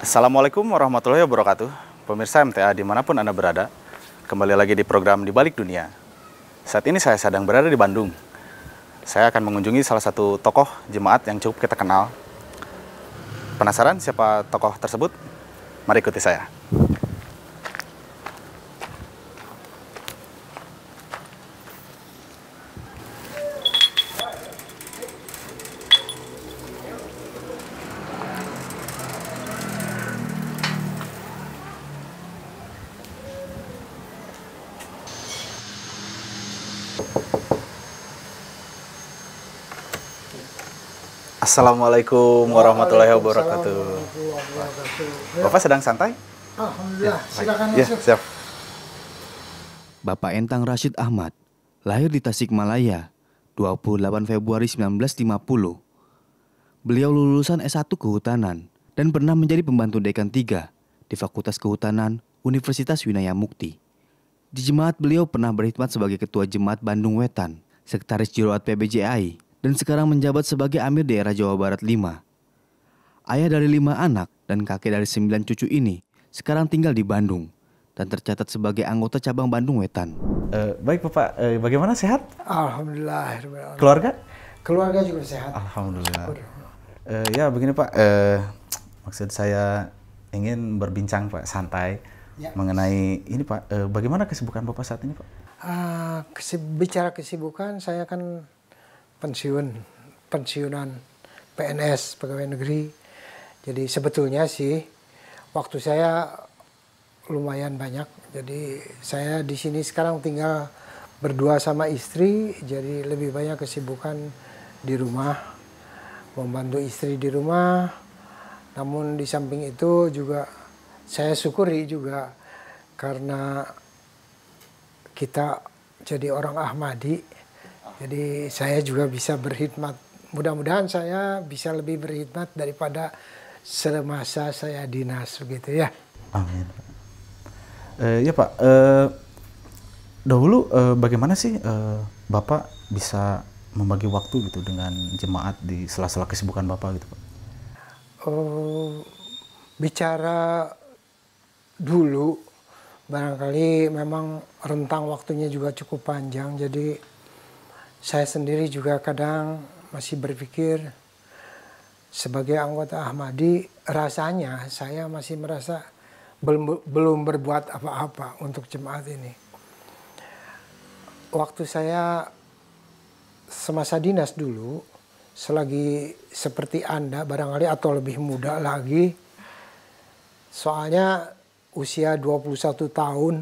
Assalamualaikum warahmatullahi wabarakatuh. Pemirsa MTA dimanapun Anda berada, kembali lagi di program Di Balik Dunia. Saat ini saya sedang berada di Bandung. Saya akan mengunjungi salah satu tokoh jemaat yang cukup kita kenal. Penasaran siapa tokoh tersebut? Mari ikuti saya. Assalamualaikum warahmatullahi wabarakatuh. Bapak sedang santai? Alhamdulillah, silakan Ya, masuk. siap. Bapak Entang Rashid Ahmad lahir di Tasikmalaya 28 Februari 1950. Beliau lulusan S1 Kehutanan dan pernah menjadi pembantu dekan 3 di Fakultas Kehutanan Universitas Winaya Mukti. Di jemaat beliau pernah berkhidmat sebagai Ketua Jemaat Bandung Wetan, Sekretaris Juruat PBJI, dan sekarang menjabat sebagai Amir Daerah Jawa Barat 5. Ayah dari 5 anak dan kakek dari 9 cucu ini sekarang tinggal di Bandung dan tercatat sebagai anggota cabang Bandung Wetan. Baik Bapak, bagaimana sehat? Alhamdulillah. Keluarga? Keluarga juga sehat. Alhamdulillah. Ya begini Pak, maksud saya ingin berbincang Pak, santai Ya. mengenai ini Pak, bagaimana kesibukan Bapak saat ini Pak? Bicara kesibukan, saya kan pensiunan PNS, pegawai negeri. Jadi sebetulnya sih waktu saya lumayan banyak. Jadi saya di sini sekarang tinggal berdua sama istri, jadi lebih banyak kesibukan di rumah, membantu istri di rumah. Namun di samping itu juga saya syukuri juga karena kita jadi orang Ahmadi. Jadi saya juga bisa berkhidmat. Mudah-mudahan saya bisa lebih berkhidmat daripada semasa saya dinas begitu ya. Amin. Ya Pak, dahulu bagaimana sih Bapak bisa membagi waktu gitu dengan jemaat di sela-sela kesibukan Bapak gitu Pak? Bicara dulu barangkali memang rentang waktunya juga cukup panjang. Jadi saya sendiri juga kadang masih berpikir sebagai anggota Ahmadi, rasanya saya masih merasa belum berbuat apa-apa untuk jemaat ini. Waktu saya semasa dinas dulu, selagi seperti Anda barangkali atau lebih muda lagi, soalnya usia 21 tahun,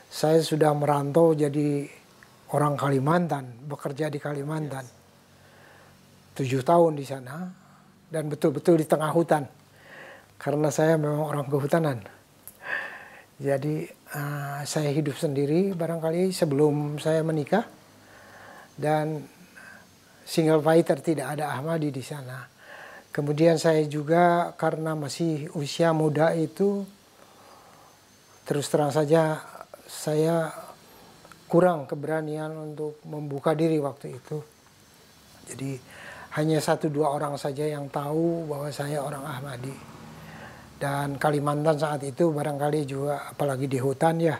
saya sudah merantau jadi orang Kalimantan, bekerja di Kalimantan. 7 tahun di sana, dan betul-betul di tengah hutan. Karena saya memang orang kehutanan. Jadi saya hidup sendiri barangkali sebelum saya menikah. Dan single fighter, tidak ada Ahmadi di sana. Kemudian saya juga karena masih usia muda itu, terus terang saja saya kurang keberanian untuk membuka diri waktu itu. Jadi hanya 1-2 orang saja yang tahu bahwa saya orang Ahmadi. Dan Kalimantan saat itu barangkali juga apalagi di hutan ya,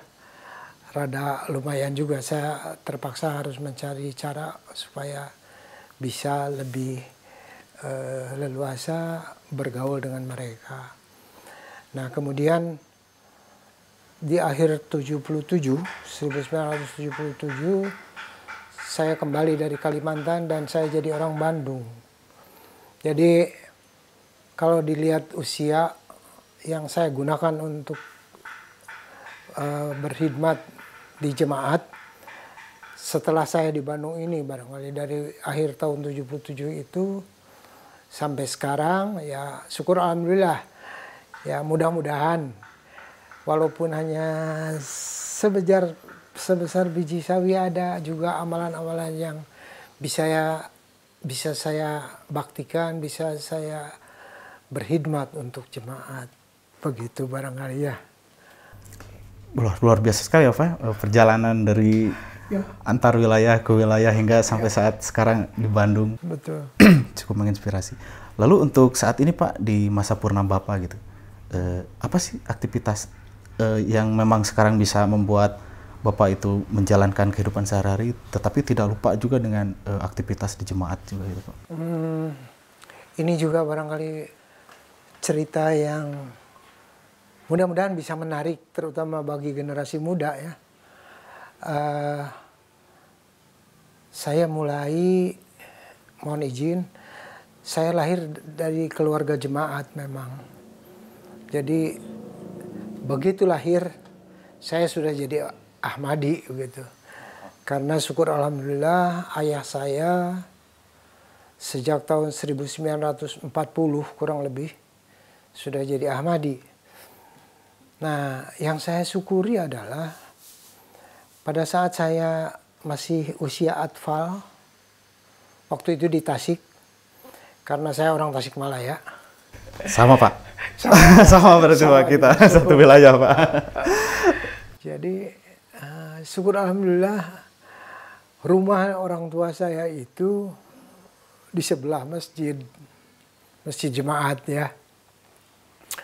rada lumayan juga. Saya terpaksa harus mencari cara supaya bisa lebih leluasa bergaul dengan mereka. Nah kemudian di akhir 1977, saya kembali dari Kalimantan dan saya jadi orang Bandung. Jadi kalau dilihat usia yang saya gunakan untuk berkhidmat di jemaat, setelah saya di Bandung ini barangkali dari akhir tahun 77 itu sampai sekarang, ya syukur alhamdulillah. Ya mudah-mudahan walaupun hanya sebesar biji sawi, ada juga amalan-amalan yang bisa saya baktikan, bisa saya berkhidmat untuk jemaat. Begitu barangkali ya. Luar biasa sekali ya Pak, perjalanan dari antar wilayah ke wilayah hingga sampai saat sekarang di Bandung. Betul. Cukup menginspirasi. Lalu untuk saat ini Pak, di masa purna Bapak gitu, apa sih aktivitas yang memang sekarang bisa membuat Bapak itu menjalankan kehidupan sehari-hari, tetapi tidak lupa juga dengan aktivitas di jemaat juga gitu Pak? Ini juga barangkali cerita yang mudah-mudahan bisa menarik, terutama bagi generasi muda ya. Saya mulai, mohon izin, saya lahir dari keluarga jemaat memang. Jadi begitu lahir, saya sudah jadi Ahmadi begitu. Karena syukur alhamdulillah ayah saya sejak tahun 1940 kurang lebih sudah jadi Ahmadi. Nah, yang saya syukuri adalah pada saat saya masih usia atfal, waktu itu di Tasik, karena saya orang Tasikmalaya. Sama Pak, sama berarti Pak, kita satu wilayah Pak. Jadi syukur alhamdulillah rumah orang tua saya itu di sebelah masjid jemaat ya.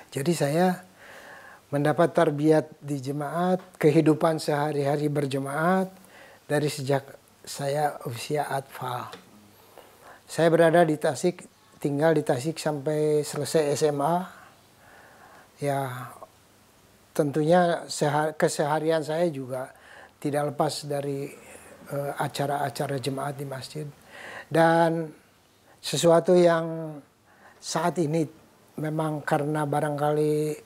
Jadi saya mendapat tarbiyat di jemaat, kehidupan sehari-hari berjemaat dari sejak saya usia atfal. Saya berada di Tasik, tinggal di Tasik sampai selesai SMA. Ya tentunya keseharian saya juga tidak lepas dari acara-acara jemaat di masjid. Dan sesuatu yang saat ini memang karena barangkali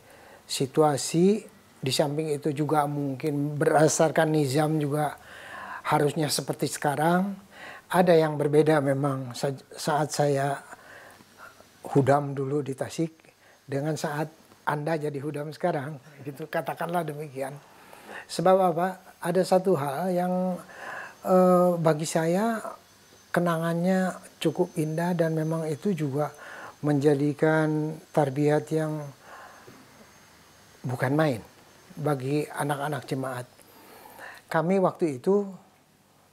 situasi, di samping itu juga mungkin berdasarkan nizam juga harusnya seperti sekarang, ada yang berbeda memang saat saya hudam dulu di Tasik dengan saat Anda jadi hudam sekarang, gitu, katakanlah demikian. Sebab apa? Ada satu hal yang bagi saya kenangannya cukup indah dan memang itu juga menjadikan tarbiyat yang bukan main bagi anak-anak jemaat. Kami waktu itu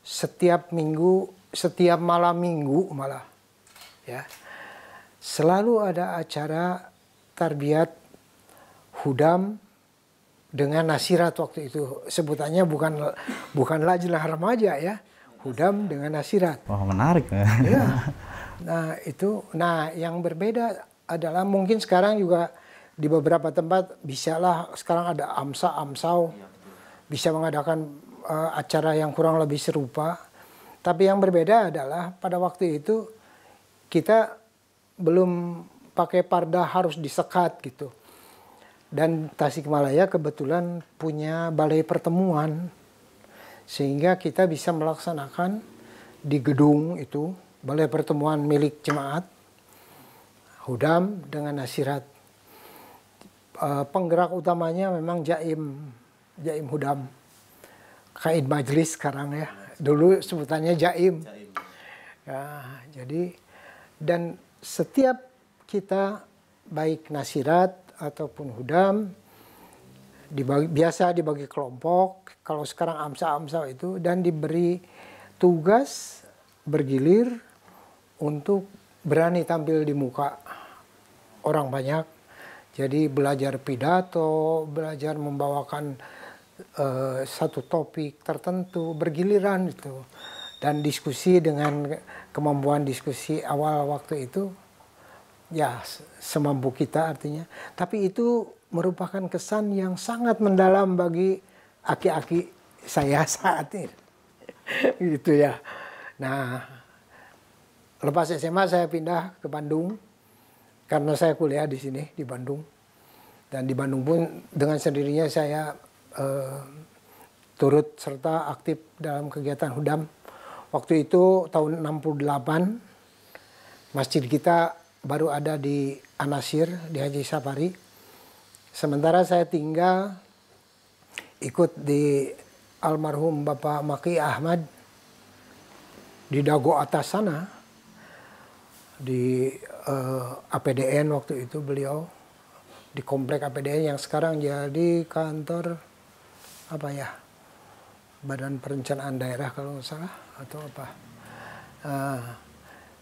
setiap minggu, setiap malam minggu malah, ya, selalu ada acara tarbiyat hudam dengan nasirat waktu itu. Sebutannya bukan lajnah remaja ya, hudam dengan nasirat. Wah, menarik. Ya. Nah itu, yang berbeda adalah mungkin sekarang juga di beberapa tempat bisalah sekarang ada amsau bisa mengadakan acara yang kurang lebih serupa. Tapi yang berbeda adalah pada waktu itu kita belum pakai parda harus disekat gitu. Dan Tasikmalaya kebetulan punya balai pertemuan sehingga kita bisa melaksanakan di gedung itu balai pertemuan milik jemaat hudam dengan nasirat. Penggerak utamanya memang jaim hudam, kaid majlis sekarang ya, dulu sebutannya jaim. Ya, jadi dan setiap kita baik nasirat ataupun hudam biasa dibagi kelompok, kalau sekarang amsa itu, dan diberi tugas bergilir untuk berani tampil di muka orang banyak. Jadi belajar pidato, belajar membawakan satu topik tertentu, bergiliran itu. Dan diskusi dengan kemampuan diskusi awal waktu itu, ya semampu kita artinya. Tapi itu merupakan kesan yang sangat mendalam bagi aki-aki saya saat ini. Gitu ya. Nah, lepas SMA saya pindah ke Bandung karena saya kuliah di sini di Bandung. Dan di Bandung pun dengan sendirinya saya turut serta aktif dalam kegiatan hudam. Waktu itu tahun 68 masjid kita baru ada di Anasir, di Haji Safari. Sementara saya tinggal ikut di almarhum Bapak Maki Ahmad di Dago atas sana, di APDN waktu itu beliau, di komplek APDN yang sekarang jadi kantor apa ya, Badan Perencanaan Daerah kalau nggak salah atau apa.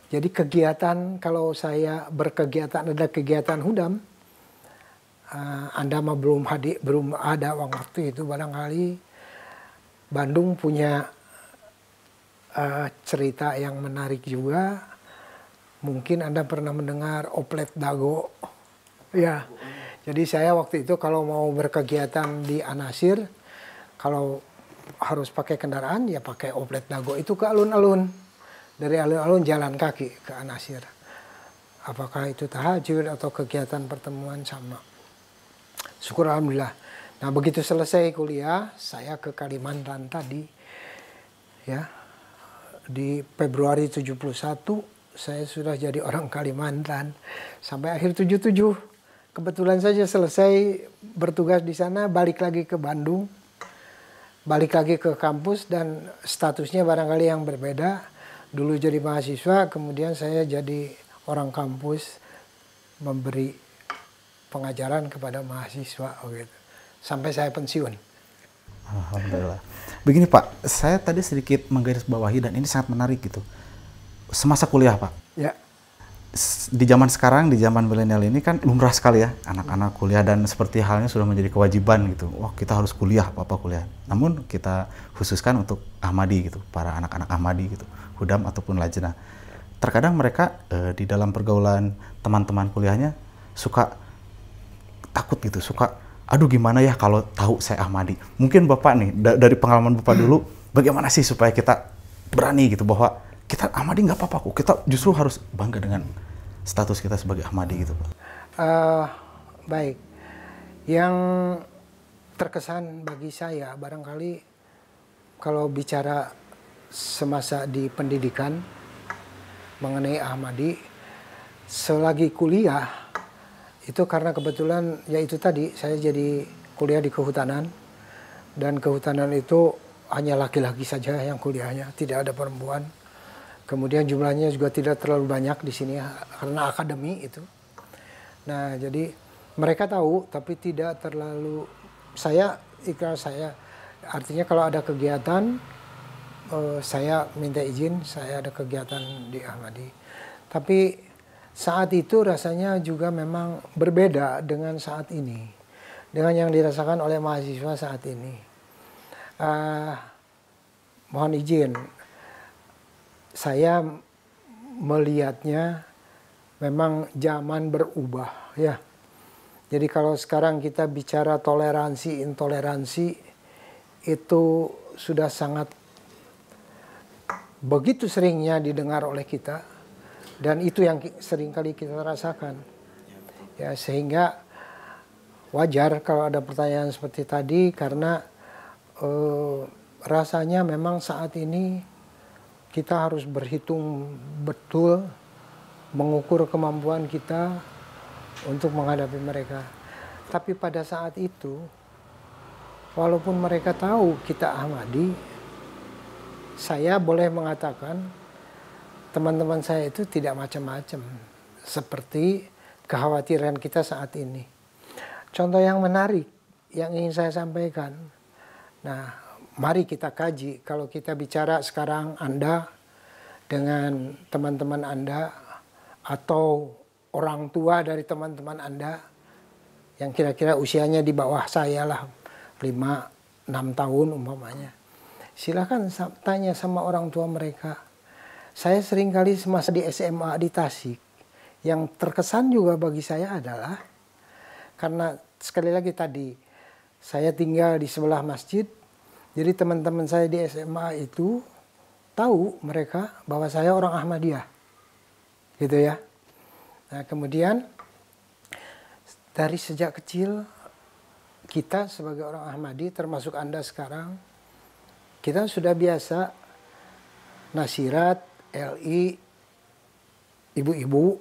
Jadi kegiatan, kalau saya berkegiatan, ada kegiatan hudam, Anda mah belum ada waktu itu, barangkali Bandung punya cerita yang menarik juga. Mungkin Anda pernah mendengar oplet dago. Ya, jadi saya waktu itu kalau mau berkegiatan di Anasir, kalau harus pakai kendaraan ya pakai oplet dago itu ke alun-alun. Dari alun-alun jalan kaki ke Anasir. Apakah itu tahajud atau kegiatan pertemuan sama. Syukur alhamdulillah. Nah, begitu selesai kuliah, saya ke Kalimantan tadi. Ya. Di Februari 71 saya sudah jadi orang Kalimantan sampai akhir 77. Kebetulan saja selesai bertugas di sana, balik lagi ke Bandung. Balik lagi ke kampus dan statusnya barangkali yang berbeda. Dulu jadi mahasiswa, kemudian saya jadi orang kampus memberi pengajaran kepada mahasiswa gitu. Sampai saya pensiun. Alhamdulillah. Begini Pak, saya tadi sedikit menggarisbawahi dan ini sangat menarik gitu. Semasa kuliah Pak. Ya. Di zaman sekarang, di zaman milenial ini kan lumrah sekali ya anak-anak kuliah dan seperti halnya sudah menjadi kewajiban gitu. Wah, kita harus kuliah, apa kuliah. Namun kita khususkan untuk Ahmadi gitu, para anak-anak Ahmadi gitu, Hudam ataupun Lajnah. Terkadang mereka di dalam pergaulan teman-teman kuliahnya suka takut gitu, suka aduh gimana ya kalau tahu saya Ahmadi. Mungkin Bapak nih dari pengalaman Bapak dulu, bagaimana sih supaya kita berani gitu bahwa kita Ahmadi nggak apa-apa kok, kita justru harus bangga dengan status kita sebagai Ahmadi gitu Pak. Baik, yang terkesan bagi saya barangkali kalau bicara semasa di pendidikan mengenai Ahmadi, selagi kuliah itu karena kebetulan ya itu tadi saya jadi kuliah di kehutanan dan kehutanan itu hanya laki-laki saja yang kuliahnya, tidak ada perempuan. Kemudian jumlahnya juga tidak terlalu banyak di sini karena akademi itu. Nah, jadi mereka tahu tapi tidak terlalu ikrar saya artinya kalau ada kegiatan saya minta izin, saya ada kegiatan di Ahmadi. Tapi saat itu rasanya juga memang berbeda dengan saat ini. Dengan yang dirasakan oleh mahasiswa saat ini. Mohon izin, saya melihatnya memang zaman berubah ya. Jadi kalau sekarang kita bicara toleransi, intoleransi itu sudah sangat begitu seringnya didengar oleh kita dan itu yang seringkali kita rasakan ya, sehingga wajar kalau ada pertanyaan seperti tadi karena rasanya memang saat ini kita harus berhitung betul, mengukur kemampuan kita untuk menghadapi mereka. Tapi pada saat itu walaupun mereka tahu kita Ahmadi, saya boleh mengatakan teman-teman saya itu tidak macam-macam seperti kekhawatiran kita saat ini. Contoh yang menarik yang ingin saya sampaikan. Nah, mari kita kaji kalau kita bicara sekarang Anda dengan teman-teman Anda atau orang tua dari teman-teman Anda yang kira-kira usianya di bawah saya lah 5-6 tahun umpamanya. Silakan tanya sama orang tua mereka. Saya seringkali semasa di SMA di Tasik, yang terkesan juga bagi saya adalah, karena sekali lagi tadi, saya tinggal di sebelah masjid, jadi teman-teman saya di SMA itu tahu mereka bahwa saya orang Ahmadiyah. Gitu ya. Nah kemudian, dari sejak kecil, kita sebagai orang Ahmadi, termasuk Anda sekarang, kita sudah biasa nasirat, LI, ibu-ibu.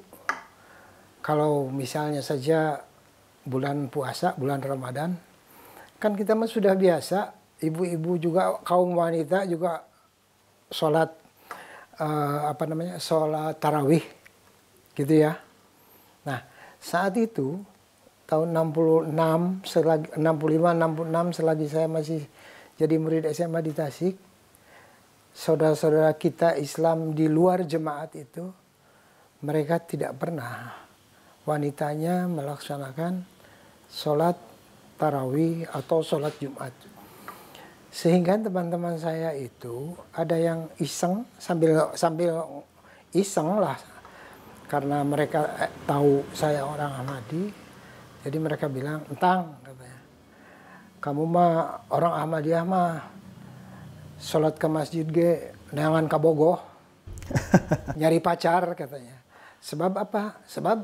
Kalau misalnya saja bulan puasa, bulan Ramadan, kan kita mah sudah biasa. Ibu-ibu juga kaum wanita juga sholat sholat tarawih, gitu ya. Nah saat itu tahun 65, 66 selagi saya masih jadi murid SMA di Tasik, saudara-saudara kita Islam di luar jemaat itu, mereka tidak pernah wanitanya melaksanakan sholat tarawih atau sholat Jumat. Sehingga teman-teman saya itu ada yang iseng sambil iseng lah, karena mereka tahu saya orang Ahmadi, jadi mereka bilang, "Entang," katanya, "kamu mah orang Ahmadiyah mah sholat ke masjid ge neangan kabogoh, nyari pacar," katanya. Sebab apa? Sebab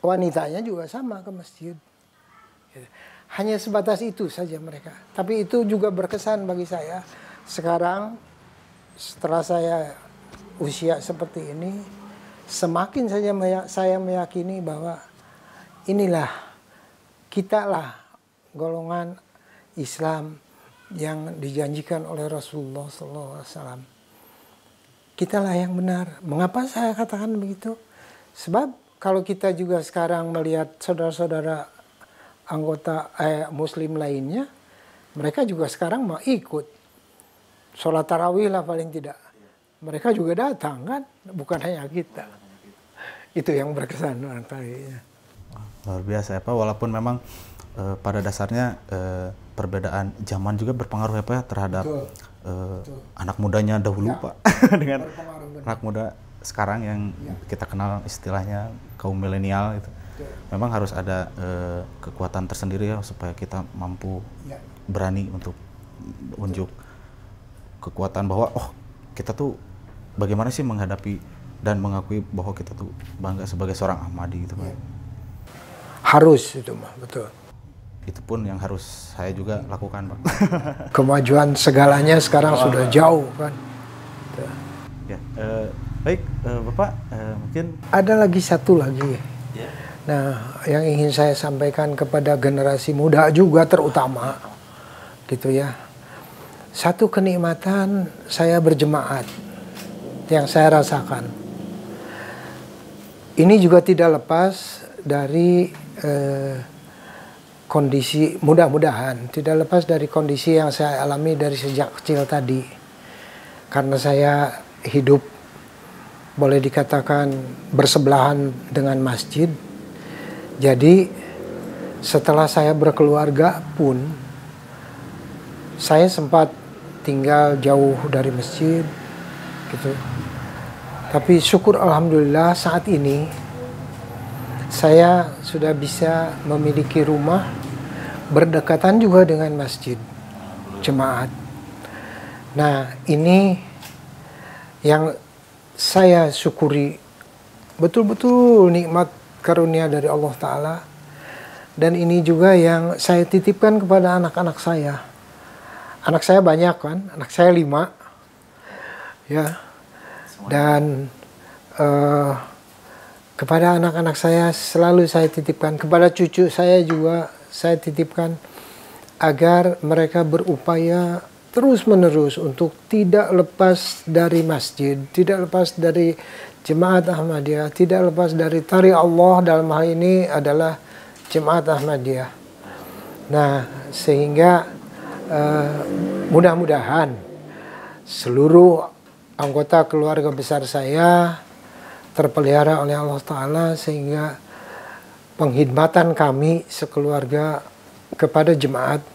wanitanya juga sama ke masjid. Hanya sebatas itu saja mereka. Tapi itu juga berkesan bagi saya. Sekarang setelah saya usia seperti ini, semakin saja saya meyakini bahwa inilah, kita lah golongan Islam yang dijanjikan oleh Rasulullah SAW. Kita lah yang benar. Mengapa saya katakan begitu? Sebab kalau kita juga sekarang melihat saudara-saudara anggota Muslim lainnya, mereka juga sekarang mau ikut sholat tarawih lah paling tidak. Mereka juga datang kan, bukan hanya kita. Itu yang berkesan barangkali. Luar biasa ya Pak, walaupun memang pada dasarnya perbedaan zaman juga berpengaruh ya Pak ya, terhadap anak mudanya dahulu ya, Pak dengan anak muda sekarang yang kita kenal istilahnya kaum milenial itu. Memang harus ada kekuatan tersendiri ya supaya kita mampu berani untuk unjuk kekuatan bahwa kita tuh bagaimana sih menghadapi dan mengakui bahwa kita tuh bangga sebagai seorang Ahmadi gitu Pak. Harus itu mah, betul. Itu pun yang harus saya juga lakukan Pak. Kemajuan segalanya sekarang sudah jauh kan. Ya, baik Bapak, mungkin ada lagi satu lagi. Nah, yang ingin saya sampaikan kepada generasi muda juga terutama, gitu ya. Satu kenikmatan saya berjemaat yang saya rasakan. Ini juga tidak lepas dari kondisi, mudah-mudahan tidak lepas dari kondisi yang saya alami dari sejak kecil tadi. Karena saya hidup boleh dikatakan bersebelahan dengan masjid. Jadi setelah saya berkeluarga pun saya sempat tinggal jauh dari masjid gitu. Tapi syukur alhamdulillah saat ini saya sudah bisa memiliki rumah berdekatan juga dengan masjid jemaat. Nah, ini yang saya syukuri, betul-betul nikmat karunia dari Allah Ta'ala. Dan ini juga yang saya titipkan kepada anak-anak saya. Anak saya banyak kan, anak saya 5. Ya. Dan kepada anak-anak saya selalu saya titipkan, kepada cucu saya juga saya titipkan agar mereka berupaya terus-menerus untuk tidak lepas dari masjid, tidak lepas dari Jemaat Ahmadiyah, tidak lepas dari tari Allah, dalam hal ini adalah Jemaat Ahmadiyah. Nah, sehingga mudah-mudahan seluruh anggota keluarga besar saya terpelihara oleh Allah Ta'ala, sehingga penghidmatan kami sekeluarga kepada jemaat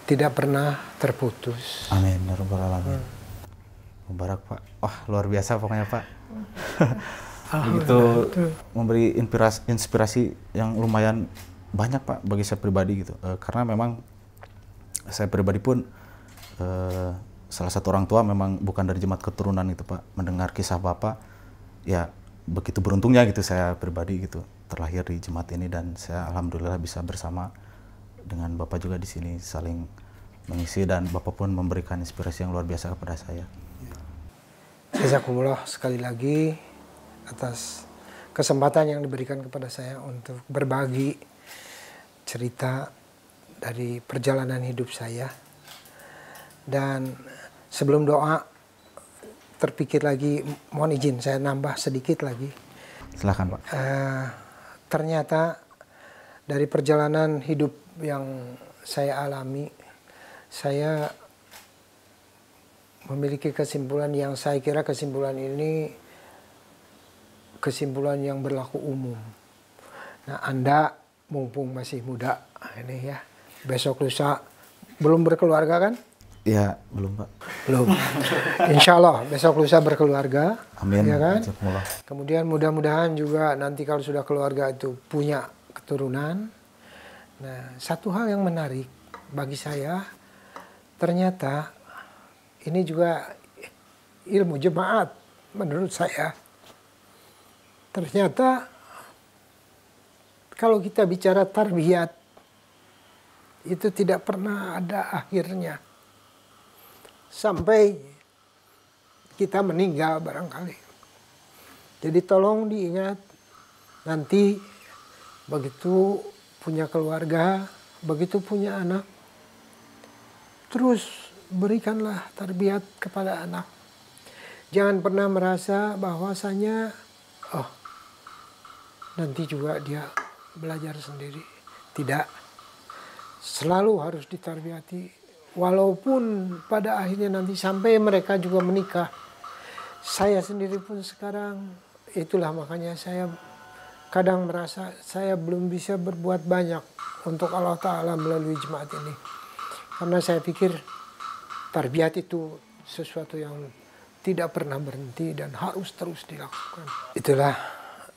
tidak pernah terputus. Amin, ya rabbal alamin. Mubarak Pak. Wah, luar biasa pokoknya Pak. Begitu memberi inspirasi yang lumayan banyak Pak bagi saya pribadi gitu. Karena memang saya pribadi pun salah satu orang tua memang bukan dari jemaat keturunan itu Pak. Mendengar kisah Bapak, ya begitu beruntungnya gitu saya pribadi gitu terlahir di jemaat ini, dan saya alhamdulillah bisa bersama dengan Bapak juga di sini saling mengisi, dan Bapak pun memberikan inspirasi yang luar biasa kepada saya. Jazakumullah sekali lagi atas kesempatan yang diberikan kepada saya untuk berbagi cerita dari perjalanan hidup saya. Dan sebelum doa, terpikir lagi, mohon izin saya nambah sedikit lagi. Silakan Pak. Ternyata dari perjalanan hidup yang saya alami, saya memiliki kesimpulan yang saya kira kesimpulan ini kesimpulan yang berlaku umum. Nah, Anda mumpung masih muda ini ya. Besok lusa belum berkeluarga kan? Ya, belum Pak. Belum. Insya Allah besok lusa berkeluarga. Amin. Ya kan? Jazakumullah. Kemudian mudah-mudahan juga nanti kalau sudah keluarga itu punya keturunan. Nah, satu hal yang menarik bagi saya, ternyata ini juga ilmu jemaat menurut saya. Ternyata kalau kita bicara tarbiyat, itu tidak pernah ada akhirnya. Sampai kita meninggal barangkali. Jadi tolong diingat, nanti begitu punya keluarga, begitu punya anak, terus berikanlah tarbiyat kepada anak. Jangan pernah merasa bahwasanya, oh nanti juga dia belajar sendiri. Tidak. Selalu harus ditarbiyati. Walaupun pada akhirnya nanti sampai mereka juga menikah. Saya sendiri pun sekarang, itulah makanya saya kadang merasa saya belum bisa berbuat banyak untuk Allah Ta'ala melalui jemaat ini. Karena saya pikir tarbiyat itu sesuatu yang tidak pernah berhenti dan harus terus dilakukan. Itulah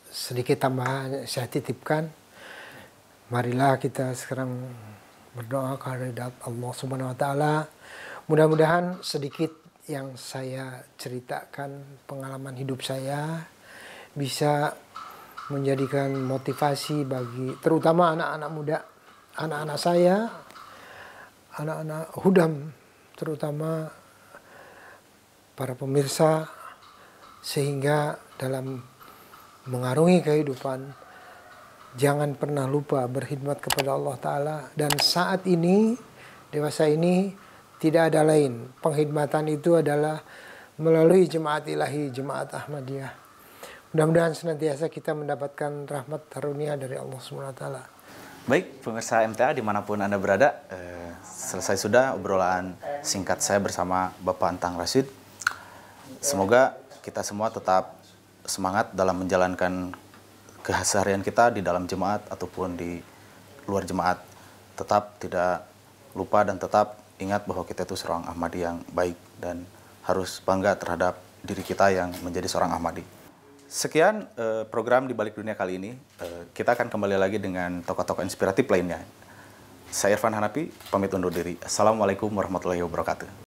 sedikit tambahan saya titipkan. Marilah kita sekarang berdoa kehadirat Allah Subhanahu wa taala. Mudah-mudahan sedikit yang saya ceritakan pengalaman hidup saya bisa menjadikan motivasi bagi terutama anak-anak muda, anak-anak saya, anak-anak Hudam, terutama para pemirsa, sehingga dalam mengarungi kehidupan jangan pernah lupa berkhidmat kepada Allah Ta'ala. Dan saat ini, dewasa ini, tidak ada lain. Pengkhidmatan itu adalah melalui jemaat ilahi, jemaat Ahmadiyah. Mudah-mudahan senantiasa kita mendapatkan rahmat karunia dari Allah SWT. Baik, pemirsa MTA dimanapun Anda berada, selesai sudah obrolan singkat saya bersama Bapak Entang Rashid. Semoga kita semua tetap semangat dalam menjalankan keseharian kita di dalam jemaat ataupun di luar jemaat. Tetap tidak lupa dan tetap ingat bahwa kita itu seorang Ahmadi yang baik dan harus bangga terhadap diri kita yang menjadi seorang Ahmadi. Sekian program Di Balik Dunia kali ini. Kita akan kembali lagi dengan tokoh-tokoh inspiratif lainnya. Saya Irfan Hanapi, pamit undur diri. Assalamualaikum warahmatullahi wabarakatuh.